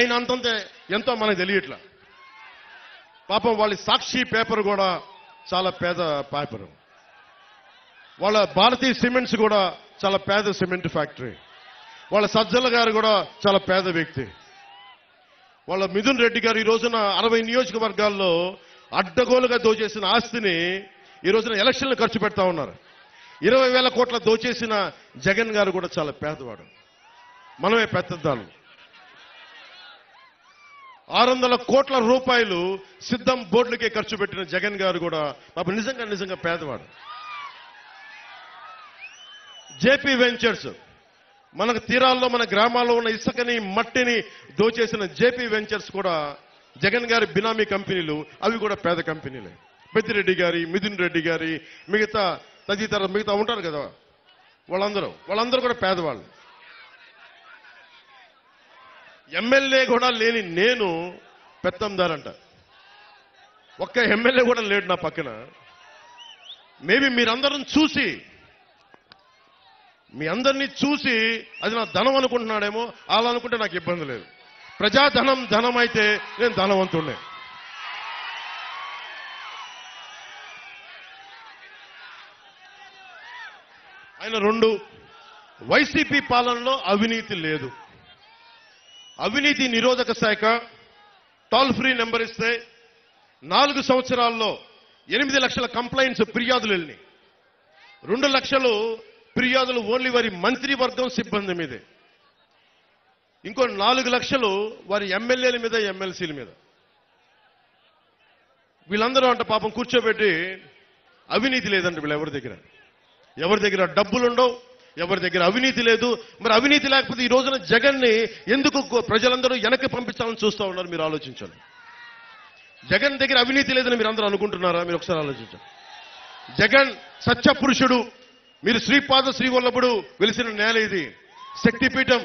ఆయన అంతంతే ఎంతో మనకు తెలియట్లా. పాపం వాళ్ళ సాక్షి పేపర్ కూడా చాలా పేద పేపరు. వాళ్ళ భారతీయ సిమెంట్స్ కూడా చాలా పేద సిమెంట్ ఫ్యాక్టరీ. వాళ్ళ సజ్జల గారు కూడా చాలా పేద వ్యక్తి. వాళ్ళ మిథున్ రెడ్డి గారు ఈ రోజున 60 నియోజకవర్గాల్లో అడ్డగోలుగా దోచేసిన ఆస్తిని ఈ రోజున ఎలక్షన్లు ఖర్చు పెడతా ఉన్నారు. 20,000 కోట్ల దోచేసిన జగన్ గారు కూడా చాలా పేదవాడు. మనమే పెద్దదాలు. 600 కోట్ల రూపాయలు సిద్ధం బోర్డులకే ఖర్చు పెట్టిన జగన్ గారు కూడా పాపం నిజంగా పేదవాడు. జేపీ వెంచర్స్ మనకు తీరాల్లో మన గ్రామాల్లో ఉన్న ఇసుకని మట్టిని దోచేసిన జేపీ వెంచర్స్ కూడా జగన్ గారి బినామీ కంపెనీలు, అవి కూడా పేద కంపెనీలే. పెద్దిరెడ్డి గారి, మిథున్ రెడ్డి గారి, మిగతా ఉంటారు కదా, వాళ్ళందరూ కూడా పేదవాళ్ళు. ఎమ్మెల్యే కూడా లేని నేను పెత్తందారంట. ఒక్క ఎమ్మెల్యే కూడా లేడు నా పక్కన. మేబీ మీరందరం చూసి, మీ అందరినీ చూసి అది నా ధనం అనుకుంటున్నాడేమో. అలా అనుకుంటే నాకు ఇబ్బంది లేదు. ప్రజాధనం ధనం అయితే నేను ధనవంతుడినే. ఆయన 2, వైసీపీ పాలనలో అవినీతి లేదు. అవినీతి నిరోధక శాఖ టోల్ ఫ్రీ నెంబర్ ఇస్తే 4 సంవత్సరాల్లో 8 లక్షల కంప్లైంట్స్, ఫిర్యాదులు వెళ్ళినాయి. 2 లక్షలు ఫిర్యాదులు ఓన్లీ వారి మంత్రివర్గం సిబ్బంది మీదే. ఇంకో 4 లక్షలు వారి ఎమ్మెల్యేల మీద, ఎమ్మెల్సీల మీద. వీళ్ళందరూ అంట పాపం కూర్చోబెట్టి అవినీతి లేదంట వీళ్ళు ఎవరి దగ్గర డబ్బులుండవు, ఎవరి దగ్గర అవినీతి లేదు. మరి అవినీతి లేకపోతే ఈ రోజున జగన్ని ఎందుకు ప్రజలందరూ వెనక్కి పంపించాలని చూస్తూ ఉన్నారు? మీరు ఆలోచించండి. జగన్ దగ్గర అవినీతి లేదని మీరు అందరూ అనుకుంటున్నారా? మీరు ఒకసారి ఆలోచించండి. జగన్ సత్యపురుషుడు. మీరు శ్రీపాద శ్రీవల్లభుడు వెలిసిన నేల ఇది, శక్తిపీఠం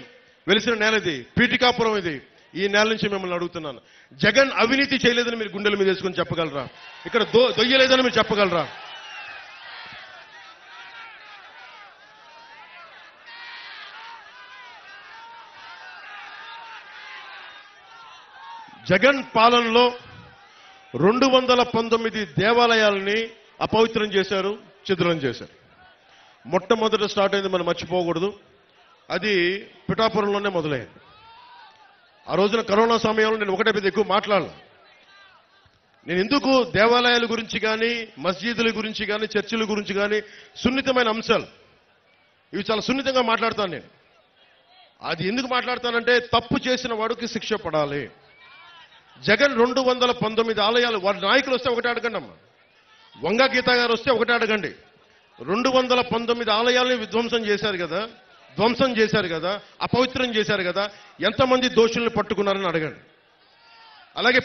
వెలిసిన నేల ఇది, పీఠికాపురం ఇది. ఈ నేల నుంచి మిమ్మల్ని అడుగుతున్నాను, జగన్ అవినీతి చేయలేదని మీరు గుండెల మీద వేసుకొని చెప్పగలరా? ఇక్కడ దొయ్యలేదని మీరు చెప్పగలరా? జగన్ పాలనలో 219 దేవాలయాలని అపవిత్రం చేశారు, ఛిద్రం చేశారు. మొట్టమొదట స్టార్ట్ అయింది, మనం మర్చిపోకూడదు, అది పిఠాపురంలోనే మొదలైంది. ఆ రోజున కరోనా సమయంలో నేను ఒకటే పెద్ద ఎక్కువ మాట్లాడాలి. నేను ఎందుకు దేవాలయాల గురించి కానీ, మస్జిదుల గురించి కానీ, చర్చిల గురించి కానీ, సున్నితమైన అంశాలు ఇవి చాలా సున్నితంగా మాట్లాడతాను నేను. అది ఎందుకు మాట్లాడతానంటే తప్పు చేసిన వాడికి శిక్ష పడాలి. జగన్ 219 ఆలయాలు, వారి నాయకులు వస్తే ఒకటే అడగండి అమ్మా. వంగ గీత గారు వస్తే ఒకటే అడగండి. 219 ఆలయాలని ధ్వంసం చేశారు కదా, అపవిత్రం చేశారు కదా, ఎంతమంది దోషుల్ని పట్టుకున్నారని అడగండి. అలాగే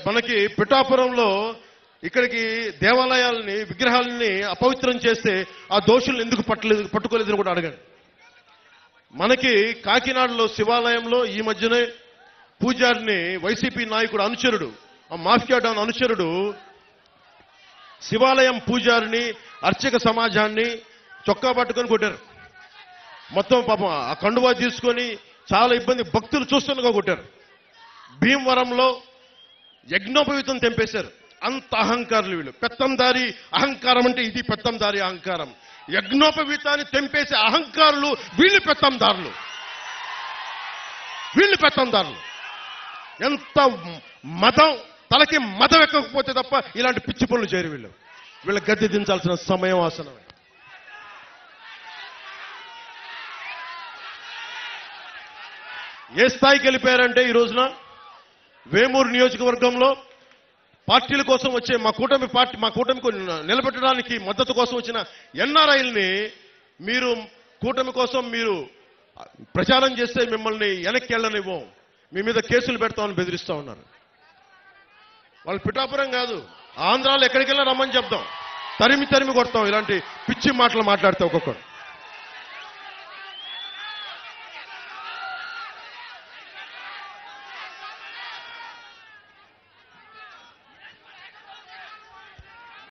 మనకి పిఠాపురంలో ఇక్కడికి దేవాలయాలని, విగ్రహాలని అపవిత్రం చేస్తే ఆ దోషుల్ని ఎందుకు పట్టుకోలేదని కూడా అడగండి. మనకి కాకినాడలో శివాలయంలో ఈ మధ్యనే పూజారిని, వైసీపీ నాయకుడు అనుచరుడు, ఆ మాఫియా డాన్ అనుచరుడు శివాలయం పూజారిని, అర్చక సమాజాన్ని చొక్కా పట్టుకొని కొట్టారు. మొత్తం పాపం ఆ కండువా తీసుకొని చాలా ఇబ్బంది, భక్తులు చూస్తుండగా కొట్టారు. భీమవరంలో యజ్ఞోపవీతం తెంపేశారు. అంత అహంకారులు వీళ్ళు. పెత్తందారి అహంకారం అంటే ఇది పెత్తందారి అహంకారం. యజ్ఞోపవీతాన్ని తెంపేసే అహంకారులు వీళ్ళు పెత్తందారులు. ఎంత మదం, తలకి మదం ఎక్కకపోతే తప్ప ఇలాంటి పిచ్చి పనులు చేయరు వీళ్ళు. వీళ్ళ గద్దె దించాల్సిన సమయం ఆసనమే. ఏ స్థాయికి వెళ్ళిపోయారంటే ఈ రోజున వేమూరు నియోజకవర్గంలో పార్టీల కోసం వచ్చే మా కూటమికి నిలబెట్టడానికి మద్దతు కోసం వచ్చిన ఎన్ఆర్ఐల్ని మీరు కూటమి కోసం మీరు ప్రచారం చేస్తే మిమ్మల్ని వెనక్కి వెళ్ళనివ్వం, మీ మీద కేసులు పెడతామని బెదిరిస్తా ఉన్నారు. వాళ్ళు పిఠాపురం కాదు, ఆంధ్రాలో ఎక్కడికి వెళ్ళా రమ్మని చెప్తాం, తరిమి కొడతాం. ఇలాంటి పిచ్చి మాటలు మాట్లాడితే ఒక్కొక్కరు